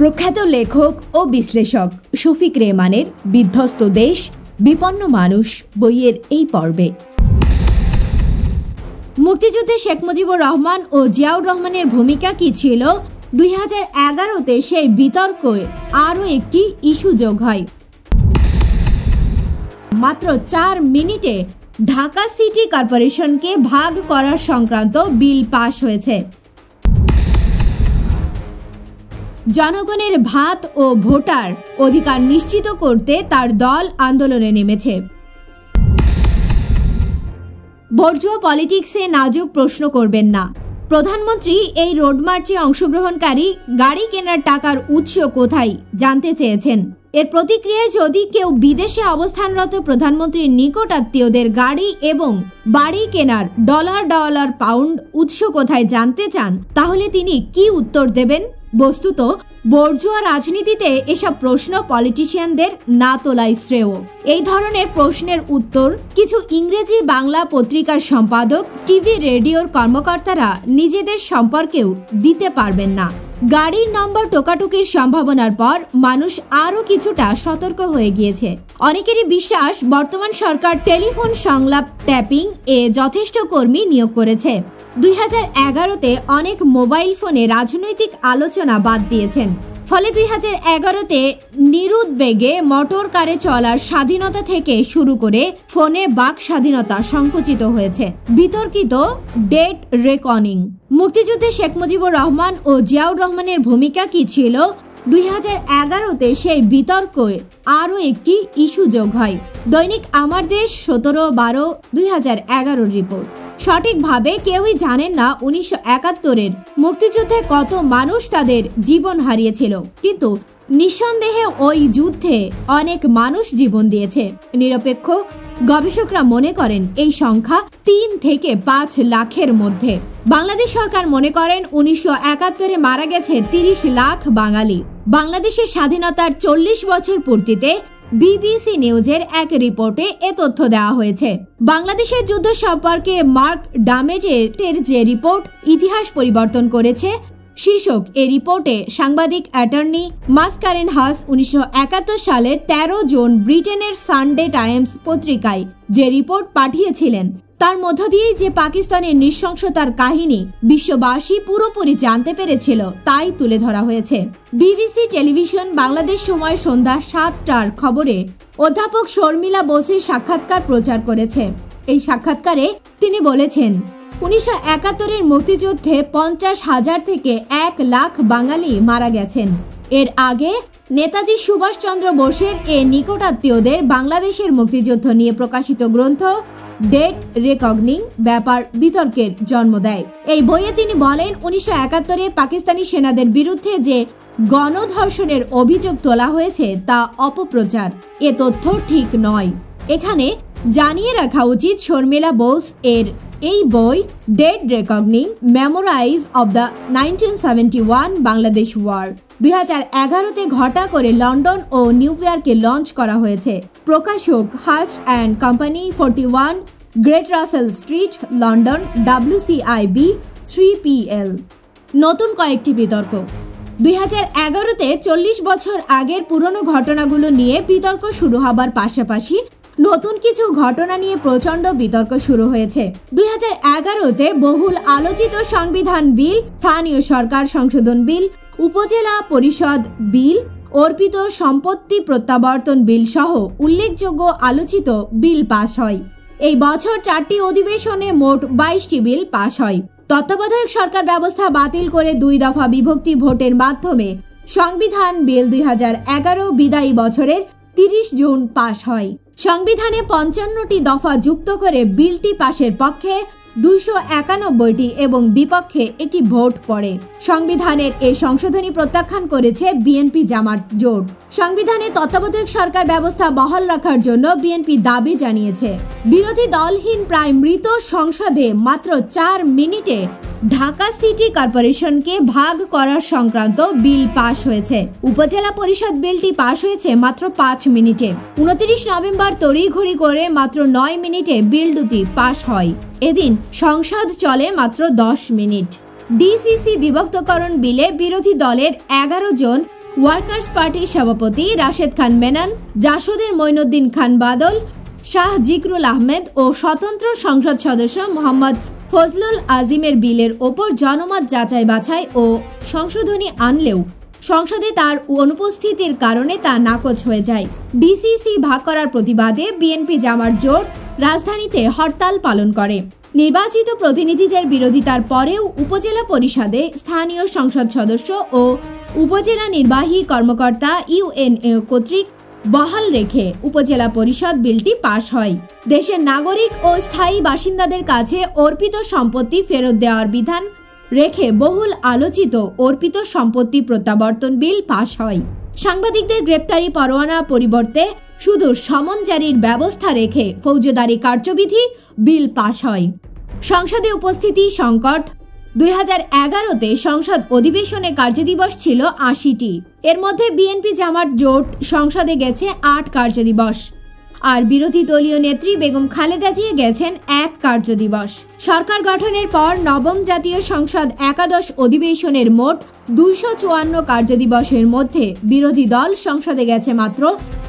প্রখ্যাত লেখক ও বিশ্লেষক শফিক রেহমানের বিধ্বস্ত দেশ বিপন্ন মানুষ বইয়ের এই পর্বে মুক্তিযুদ্ধে শেখ মুজিবুর রহমান ও জিয়াউর রহমানের ভূমিকা কি ছিল 2011-তে সেই বিতর্কে আরও একটি ইস্যু যোগ হয়। মাত্র 4 মিনিটে ঢাকা সিটি কর্পোরেশনকে ভাগ করার সংক্রান্ত বিল পাশ হয়েছে। জনগণের ভাত ও ভোটার অধিকার নিশ্চিত করতে তার দল আন্দোলনে নেমেছে। বর্জুয়া পলিটিক্সে নাজুক প্রশ্ন করবেন না। প্রধানমন্ত্রী এই রোড মার্চে অংশগ্রহণকারী গাড়ি কেনার টাকার উৎস কোথায় জানতে চেয়েছেন। এর প্রতিক্রিয়ায় যদি কেউ বিদেশে অবস্থানরত প্রধানমন্ত্রীর নিকট আত্মীয়দের গাড়ি এবং বাড়ি কেনার ডলার পাউন্ড উৎস কোথায় জানতে চান, তাহলে তিনি কি উত্তর দেবেন? বস্তুত বর্জুয়া রাজনীতিতে এসব প্রশ্ন পলিটিশিয়ানদের না তোলাই শ্রেয়। এই ধরনের প্রশ্নের উত্তর কিছু ইংরেজি বাংলা পত্রিকার সম্পাদক, টিভি রেডিওর কর্মকর্তারা নিজেদের সম্পর্কেও দিতে পারবেন না। গাড়ির নম্বর টোকাটুকির সম্ভাবনার পর মানুষ আরও কিছুটা সতর্ক হয়ে গিয়েছে। অনেকেরই বিশ্বাস বর্তমান সরকার টেলিফোন সংলাপ ট্যাপিং এ যথেষ্ট কর্মী নিয়োগ করেছে। 2011-তে অনেক মোবাইল ফোনে রাজনৈতিক আলোচনা বাদ দিয়েছেন। ফলে 2011-তে নিরুদ্বেগে মোটর কারে চলার স্বাধীনতা থেকে শুরু করে ফোনে বাক স্বাধীনতা সংকুচিত হয়েছে। বিতর্কিত ডেট রেকনিং। মুক্তিযুদ্ধে শেখ মুজিবুর রহমান ও জিয়াউর রহমানের ভূমিকা কি ছিল 2011-তে সেই বিতর্কে আরও একটি ইস্যু যোগ হয়। দৈনিক আমার দেশ 17/12/2011 রিপোর্ট। সঠিকভাবে কেউই জানেন না 1971-এর মুক্তিযুদ্ধে কত মানুষ তাদের জীবন হারিয়েছিল, কিন্তু নিঃসন্দেহে ওই যুদ্ধে অনেক মানুষ জীবন দিয়েছে। নিরপেক্ষ গবেষকরা মনে করেন এই সংখ্যা 3 থেকে 5 লাখের মধ্যে। বাংলাদেশ সরকার মনে করেন 1971-এ মারা গেছে 30 লাখ বাঙালি। বাংলাদেশের স্বাধীনতার 40 বছর পূর্তিতে বিবিসি নিউজের এক রিপোর্টে এ তথ্য দেওয়া হয়েছে। বাংলাদেশের যুদ্ধ সম্পর্কে মার্ক ডামেজের যে রিপোর্ট ইতিহাস পরিবর্তন করেছে শীর্ষক এ রিপোর্টে সাংবাদিক অ্যাটর্নি মাসকারেন হাস 1971 সালের 13 জুন ব্রিটেনের সানডে টাইমস পত্রিকায় যে রিপোর্ট পাঠিয়েছিলেন, তার মধ্য দিয়েই যে পাকিস্তানের নৃশংসতার কাহিনী বিশ্ববাসী পুরোপুরি জানতে পেরেছিল তাই তুলে ধরা হয়েছে। বিবিসি টেলিভিশন বাংলাদেশ সময় সন্ধ্যা 7টার খবরে অধ্যাপক শর্মিলা বোসের সাক্ষাৎকার প্রচার করেছে। এই সাক্ষাৎকারে তিনি বলেছেন, 1971-এর মুক্তিযুদ্ধে 50,000 থেকে 1 লাখ বাঙালি মারা গেছেন। এর আগে নেতাজি সুভাষচন্দ্র বোসের এ নিকটাত্মীয়দের বাংলাদেশের মুক্তিযুদ্ধ নিয়ে প্রকাশিত গ্রন্থ ডেট রেকনিং ব্যাপার বিতর্কের জন্ম দেয়। এই বইয়ে তিনি বলেন, 1971-এ পাকিস্তানি সেনাদের বিরুদ্ধে যে গণধর্ষণের অভিযোগ তোলা হয়েছে তা অপপ্রচার। এ তথ্য ঠিক নয়। এখানে জানিয়ে রাখা উচিত শর্মিলা বোস এর এই বই dead reckoning memories of the 1971 Bangladesh war 2011-তে ঘটা করে লন্ডন ও নিউ ইয়র্কে লঞ্চ করা হয়েছে। প্রকাশক Hurst and company, 41 great Russell street, London, WCIB 3PL। নতুন কয়েকটি বিতর্ক। 2011-তে 40 বছর আগের পুরনো ঘটনাগুলো নিয়ে বিতর্ক শুরু হবার পাশাপাশি নতুন কিছু ঘটনা নিয়ে প্রচণ্ড বিতর্ক শুরু হয়েছে। 2011-তে বহুল আলোচিত সংবিধান বিল, স্থানীয় সরকার সংশোধন বিল, উপজেলা পরিষদ বিল, অর্পিত সম্পত্তি প্রত্যাবর্তন বিল সহ উল্লেখযোগ্য আলোচিত বিল পাশ হয়। এই বছর 4টি অধিবেশনে মোট 22টি বিল পাশ হয়। তত্ত্বাবধায়ক সরকার ব্যবস্থা বাতিল করে 2 দফা বিভক্তি ভোটের মাধ্যমে সংবিধান বিল 2011 বিদায়ী বছরের 30 জুন পাশ হয়। সংবিধানে 55টি দফা যুক্ত করে বিলটি পাশের পক্ষে 291টি এবং বিপক্ষে একটি ভোট পড়ে। সংবিধানের এই সংশোধনী প্রত্যাখ্যান করেছে বিএনপি জামাত জোট। সংবিধানে তত্ত্বাবধায়ক সরকার ব্যবস্থা বহাল রাখার জন্য বিএনপি দাবি জানিয়েছে। বিরোধী দলহীন প্রায় মৃত সংসদে মাত্র 4 মিনিটে ঢাকা সিটি কর্পোরেশনকে ভাগ করার সংক্রান্ত বিল পাশ হয়েছে। উপজেলা পরিষদ বিলটি পাশ হয়েছে মাত্র 5 মিনিটে। 29 নভেম্বর তড়িঘড়ি করে মাত্র 9 মিনিটে বিল দুটি পাশ হয়। এদিন সংসদ চলে মাত্র 10 মিনিট। ডিসিসি বিভক্তকরণ বিলে বিরোধী দলের 11 জন ওয়ার্কার্স পার্টির সভাপতি রাশেদ খান মেনন, জাসদের মঈনুদ্দিন খান বাদল, শাহ জিকরুল আহমেদ ও স্বতন্ত্র সংসদ সদস্য মোহাম্মদ ফজলুল আজিমের বিলের ওপর জনমত যাচাই বাছাই ও সংশোধনী আনলেও সংসদে তার অনুপস্থিতির কারণে তা নাকচ হয়ে যায়। ডিসিসি ভাগ করার প্রতিবাদে বিএনপি জামাত জোট রাজধানীতে হরতাল পালন করে। নির্বাচিত প্রতিনিধিদের বিরোধিতার পরেও উপজেলা পরিষদে স্থানীয় সংসদ সদস্য ও উপজেলা নির্বাহী কর্মকর্তা ইউএনএ কর্তৃক বহাল রেখে উপজেলা পরিষদ বিলটি পাশ হয়। দেশের নাগরিক ও স্থায়ী বাসিন্দাদের কাছে অর্পিত সম্পত্তি ফেরত দেওয়ার বিধান রেখে বহুল আলোচিত অর্পিত সম্পত্তি প্রত্যাবর্তন বিল পাশ হয়। সাংবাদিকদের গ্রেপ্তারি পরোয়ানা পরিবর্তে শুধু সমন জারির ব্যবস্থা রেখে ফৌজদারি কার্যবিধি বিল পাশ হয়। সংসদে উপস্থিতি সংকট। 2011-তে সংসদ অধিবেশনে কার্যদিবস ছিল 80টি। এর মধ্যে বিএনপি জামাত জোট সংসদে গেছে 8 কার্যদিবস, আর বিরোধী দলীয় নেত্রী বেগম খালেদা জিয়া গেছেন 1 কার্যদিবস। সরকার গঠনের পর নবম জাতীয় সংসদ একাদশ অধিবেশনের মোট 254 কার্যদিবসের মধ্যে বিরোধী দল সংসদে গেছে মাত্র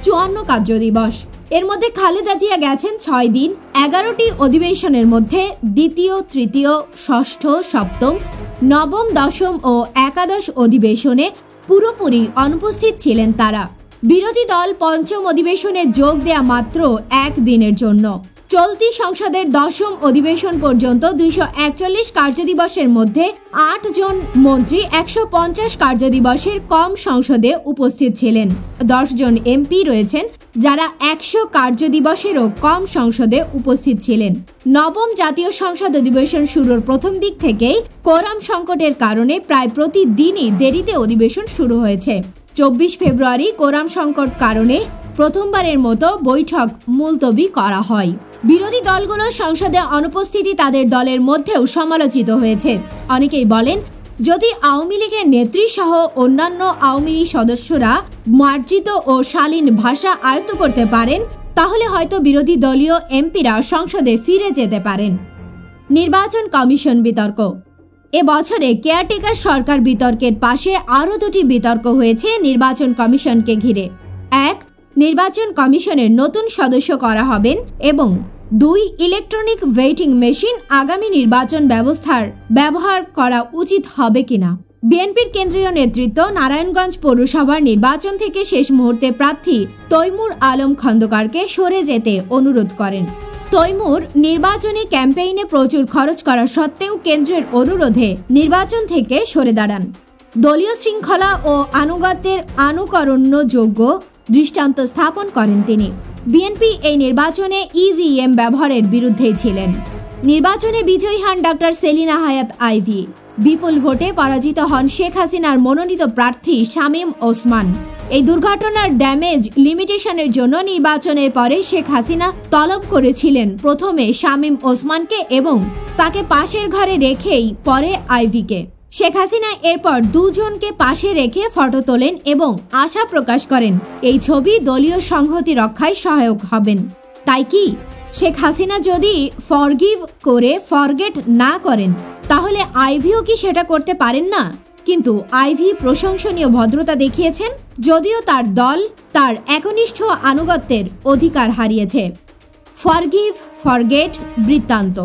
54 কার্যদিবস। এর মধ্যে খালেদা জিয়া গেছেন 6 দিন। 11টি অধিবেশনের মধ্যে দ্বিতীয়, তৃতীয়, ষষ্ঠ, সপ্তম, নবম, দশম ও একাদশ অধিবেশনে পুরোপুরি অনুপস্থিত ছিলেন তারা। বিরোধী দল পঞ্চম অধিবেশনে যোগ দেয়া মাত্র 1 দিনের জন্য। চলতি সংসদের দশম অধিবেশন পর্যন্ত 241 কার্যদিবসের মধ্যে 8 জন মন্ত্রী 150 কার্যদিবসের কম সংসদে উপস্থিত ছিলেন। 10 জন এমপি রয়েছেন যারা 100 কার্যদিবসেরও কম সংসদে উপস্থিত ছিলেন। নবম জাতীয় সংসদ অধিবেশন শুরুর প্রথম দিক থেকেই কোরাম সংকটের কারণে প্রায় প্রতিদিনই দেরিতে অধিবেশন শুরু হয়েছে। 24 ফেব্রুয়ারি কোরাম সংকট কারণে প্রথমবারের মতো বৈঠক মুলতবি করা হয়। বিরোধী দলগুলোর সংসদে অনুপস্থিতি তাদের দলের মধ্যেও সমালোচিত হয়েছে। অনেকেই বলেন, যদি আওয়ামী লীগের নেত্রী সহ অন্যান্য আওয়ামী লীগ সদস্যরা মার্জিত ও শালীন ভাষা আয়ত্ত করতে পারেন, তাহলে হয়তো বিরোধী দলীয় এমপিরা সংসদে ফিরে যেতে পারেন। নির্বাচন কমিশন বিতর্ক। এবছরে কেয়ারটেকার সরকার বিতর্কের পাশে আরও 2টি বিতর্ক হয়েছে নির্বাচন কমিশনকে ঘিরে। 1. নির্বাচন কমিশনের নতুন সদস্য করা হবেন এবং 2. ইলেকট্রনিক ভোটিং মেশিন আগামী নির্বাচন ব্যবহার করা উচিত হবে কিনা। বিএনপির কেন্দ্রীয় নেতৃত্ব নারায়ণগঞ্জ পৌরসভার নির্বাচন থেকে শেষ মুহূর্তে প্রার্থী তৈমুর আলম খন্দকারকে সরে যেতে অনুরোধ করেন। তৈমুর নির্বাচনী ক্যাম্পেইনে প্রচুর খরচ করা সত্ত্বেও কেন্দ্রের অনুরোধে নির্বাচন থেকে সরে দাঁড়ান। দলীয় শৃঙ্খলা ও আনুগত্যের আনুকরণযোগ্য দৃষ্টান্ত স্থাপন করেন তিনি। বিএনপি এই নির্বাচনে ইভিএম ব্যবহারের বিরুদ্ধেই ছিলেন। নির্বাচনে বিজয়ী হন ডক্টর সেলিনা হায়াৎ আইভী। বিপুল ভোটে পরাজিত হন শেখ হাসিনার মনোনীত প্রার্থী শামীম ওসমান। এই দুর্ঘটনার ড্যামেজ লিমিটেশনের জন্য নির্বাচনের পরে শেখ হাসিনা তলব করেছিলেন প্রথমে শামীম ওসমানকে এবং তাকে পাশের ঘরে রেখেই পরে আইভীকে। শেখ হাসিনা এরপর 2 জনকে পাশে রেখে ফটো তোলেন এবং আশা প্রকাশ করেন এই ছবি দলীয় সংহতি রক্ষায় সহায়ক হবেন। তাই কি শেখ হাসিনা যদি ফরগিভ করে ফরগেট না করেন, তাহলে আইভীও কি সেটা করতে পারেন না? কিন্তু আইভী প্রশংসনীয় ভদ্রতা দেখিয়েছেন, যদিও তার দল তার একনিষ্ঠ আনুগত্যের অধিকার হারিয়েছে। ফরগিভ ফরগেট বৃত্তান্ত।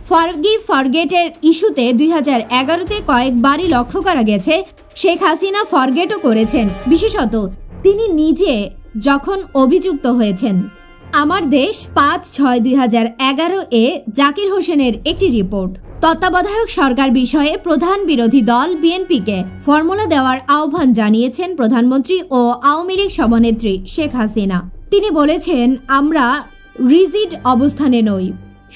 ফরগিভ ফরগেটের ইস্যুতে 2011-তে কয়েকবারই লক্ষ্য করা গেছে শেখ হাসিনা ফরগেটও করেছেন, বিশেষত তিনি নিজে যখন অভিযুক্ত হয়েছেন। আমার দেশ 5/6/2011 জাকির হোসেনের একটি রিপোর্ট। তত্ত্বাবধায়ক সরকার বিষয়ে প্রধান বিরোধী দল বিএনপিকে ফর্মুলা দেওয়ার আহ্বান জানিয়েছেন প্রধানমন্ত্রী ও আওয়ামী লীগ সভানেত্রী শেখ হাসিনা। তিনি বলেছেন, আমরা রিজিড অবস্থানে নই।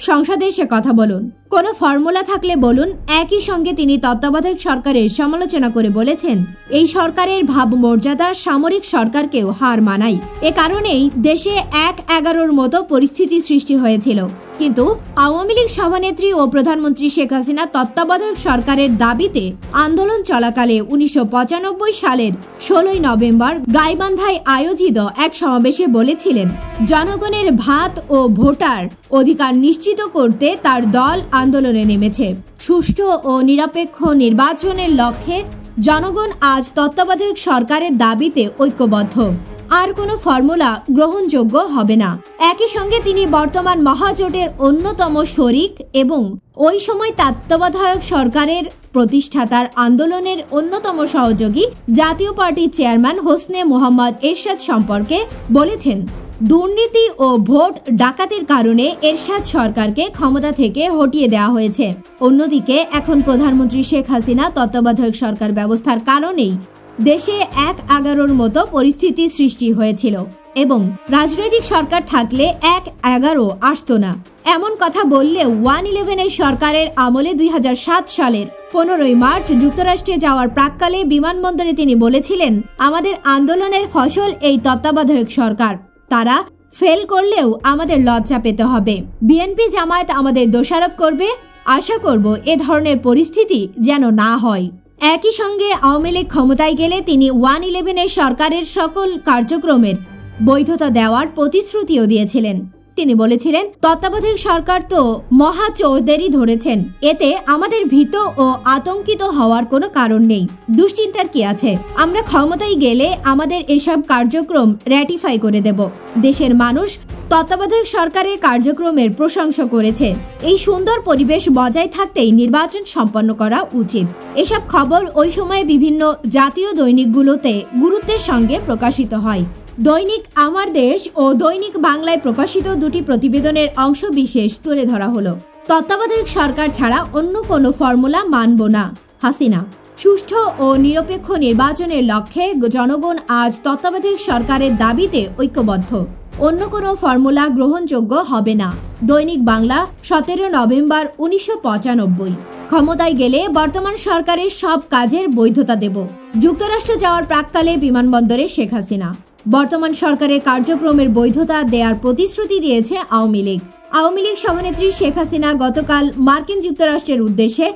সংসদে সে কথা বলুন, কোনো ফর্মুলা থাকলে বলুন। একই সঙ্গে তিনি তত্ত্বাবধায়ক সরকারের সমালোচনা করে বলেছেন, এই সরকারের ভাবমর্যাদা সামরিক সরকারকেও হার মানায়। এ কারণেই দেশে 1-11-র মতো পরিস্থিতি সৃষ্টি হয়েছিল। কিন্তু আওয়ামী লীগ সভানেত্রী ও প্রধানমন্ত্রী শেখ হাসিনা তত্ত্বাবধায়ক সরকারের দাবিতে আন্দোলন চলাকালে 1995 সালের 16 নভেম্বর গাইবান্ধায় আয়োজিত এক সমাবেশে বলেছিলেন, জনগণের ভাত ও ভোটার অধিকার নিশ্চিত করতে তার দল আন্দোলনে নেমেছে। সুষ্ঠু ও নিরপেক্ষ নির্বাচনের লক্ষ্যে জনগণ আজ তত্ত্বাবধায়ক সরকারের দাবিতে ঐক্যবদ্ধ। আর কোনো ফর্মুলা গ্রহণযোগ্য হবে না। একই সঙ্গে তিনি বর্তমান মহাজোটের অন্যতম শরিক এবং ওই সময় তত্ত্বাবধায়ক সরকারের প্রতিষ্ঠাতার আন্দোলনের অন্যতম সহযোগী জাতীয় পার্টির চেয়ারম্যান হোসনে মোহাম্মদ এরশাদ সম্পর্কে বলেছেন, দুর্নীতি ও ভোট ডাকাতির কারণে এরশাদ সরকারকে ক্ষমতা থেকে হটিয়ে দেওয়া হয়েছে। অন্যদিকে এখন প্রধানমন্ত্রী শেখ হাসিনা তত্ত্বাবধায়ক সরকার ব্যবস্থার কারণেই দেশে ১-১১ মতো পরিস্থিতি সৃষ্টি হয়েছিল এবং রাজনৈতিক সরকার থাকলে ১-১১ আসতো না। এমন কথা বললে 1-11 সরকারের আমলে 2007 সালের 15 মার্চ যুক্তরাষ্ট্রে যাওয়ার প্রাক্কালে বিমানবন্দরে তিনি বলেছিলেন, আমাদের আন্দোলনের ফসল এই তত্ত্বাবধায়ক সরকার। তারা ফেল করলেও আমাদের লজ্জা পেতে হবে। বিএনপি জামায়াত আমাদের দোষারোপ করবে। আশা করব এ ধরনের পরিস্থিতি যেন না হয়। একই সঙ্গে আওয়ামী লীগ ক্ষমতায় গেলে তিনি 1-11 সরকারের সকল কার্যক্রমের বৈধতা দেওয়ার প্রতিশ্রুতিও দিয়েছিলেন। তিনি বলেছিলেন, তত্ত্বাবধায়ক সরকার তো মহা চৌধুরী ধরেছেন, এতে আমাদের ভীত ও আতঙ্কিত হওয়ার কোনো কারণ নেই। দুশ্চিন্তার কি আছে? আমরা ক্ষমতায় গেলে আমাদের এসব কার্যক্রম র্যাটিফাই করে দেব। দেশের মানুষ তত্ত্বাবধায়ক সরকারের কার্যক্রমের প্রশংসা করেছে। এই সুন্দর পরিবেশ বজায় থাকতেই নির্বাচন সম্পন্ন করা উচিত। এসব খবর ওই সময়ে বিভিন্ন জাতীয় দৈনিকগুলোতে গুরুত্বের সঙ্গে প্রকাশিত হয়। দৈনিক আমার দেশ ও দৈনিক বাংলায় প্রকাশিত দুটি প্রতিবেদনের অংশ বিশেষ তুলে ধরা হলো। তত্ত্বাবধায়ক সরকার ছাড়া অন্য কোনো ফর্মুলা মানব না হাসিনা। সুষ্ঠু ও নিরপেক্ষ নির্বাচনের লক্ষ্যে জনগণ আজ তত্ত্বাবধায়ক সরকারের দাবিতে ঐক্যবদ্ধ। অন্য কোনো ফর্মুলা গ্রহণযোগ্য হবে না। দৈনিক বাংলা 17 নভেম্বর 1995। ক্ষমতায় গেলে বর্তমান সরকারের সব কাজের বৈধতা দেব। যুক্তরাষ্ট্র যাওয়ার প্রাক্কালে বিমানবন্দরে শেখ হাসিনা। বর্তমান সরকারের কার্যক্রমের বৈধতা দেওয়ার প্রতিশ্রুতি দিয়েছে আওয়ামী লীগ। আওয়ামী লীগ সভানেত্রী শেখ হাসিনা গতকাল মার্কিন যুক্তরাষ্ট্রের উদ্দেশ্যে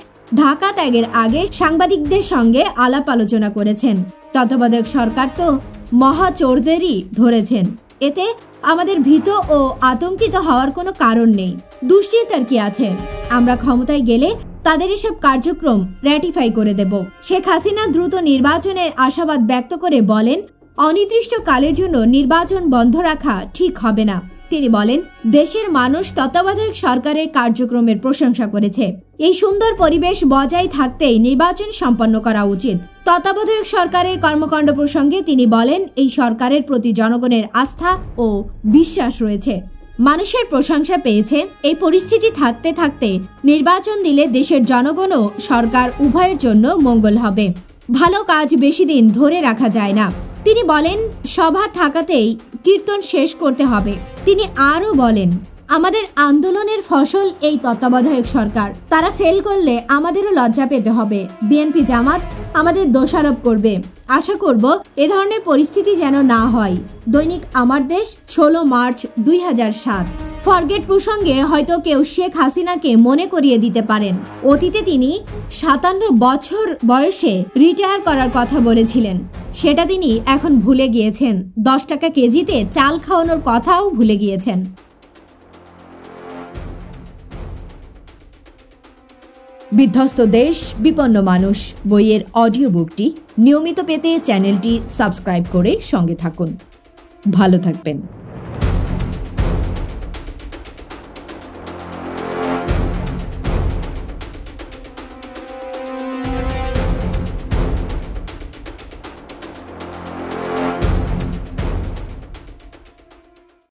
ঢাকা ত্যাগের আগে সাংবাদিকদের সঙ্গে আলাপ আলোচনা করেছেন। তত্ত্বাবধায়ক সরকার তো মহা চৌধুরী ধরেছেন, এতে আমাদের ভীত ও আতঙ্কিত হওয়ার কোনো কারণ নেই। দুশ্চিন্তার কি আছে? আমরা ক্ষমতায় গেলে তাদের এসব কার্যক্রম র্যাটিফাই করে দেব। শেখ হাসিনা দ্রুত নির্বাচনের আশাবাদ ব্যক্ত করে বলেন, অনির্দিষ্টকালের জন্য নির্বাচন বন্ধ রাখা ঠিক হবে না। তিনি বলেন, দেশের মানুষ তত্ত্বাবধায়ক সরকারের কার্যক্রমের প্রশংসা করেছে। এই সুন্দর পরিবেশ বজায় থাকতেই নির্বাচন সম্পন্ন করা উচিত। তত্ত্বাবধায়ক সরকারের কর্মকাণ্ড প্রসঙ্গে তিনি বলেন, এই সরকারের প্রতি জনগণের আস্থা ও বিশ্বাস রয়েছে। মানুষের প্রশংসা পেয়েছে। এই পরিস্থিতি থাকতে থাকতে নির্বাচন দিলে দেশের জনগণ ও সরকার উভয়ের জন্য মঙ্গল হবে। ভালো কাজ বেশি দিন ধরে রাখা যায় না। তিনি বলেন, সভা থাকাতেই কীর্তন শেষ করতে হবে। তিনি আরও বলেন, আমাদের আন্দোলনের ফসল এই তত্ত্বাবধায়ক সরকার। তারা ফেল করলে আমাদেরও লজ্জা পেতে হবে। বিএনপি জামাত আমাদের দোষারোপ করবে। আশা করব এ ধরনের পরিস্থিতি যেন না হয়। দৈনিক আমার দেশ 16 মার্চ 2007। ফরগেট প্রসঙ্গে হয়তো কেউ শেখ হাসিনাকে মনে করিয়ে দিতে পারেন, অতীতে তিনি 57 বছর বয়সে রিটায়ার করার কথা বলেছিলেন। সেটা তিনি এখন ভুলে গিয়েছেন। 10 টাকা কেজিতে চাল খাওয়ানোর কথাও ভুলে গিয়েছেন। বিধ্বস্ত দেশ, বিপন্ন মানুষ বইয়ের অডিও বুকটি নিয়মিত পেতে চ্যানেলটি সাবস্ক্রাইব করে সঙ্গে থাকুন। ভালো থাকবেন।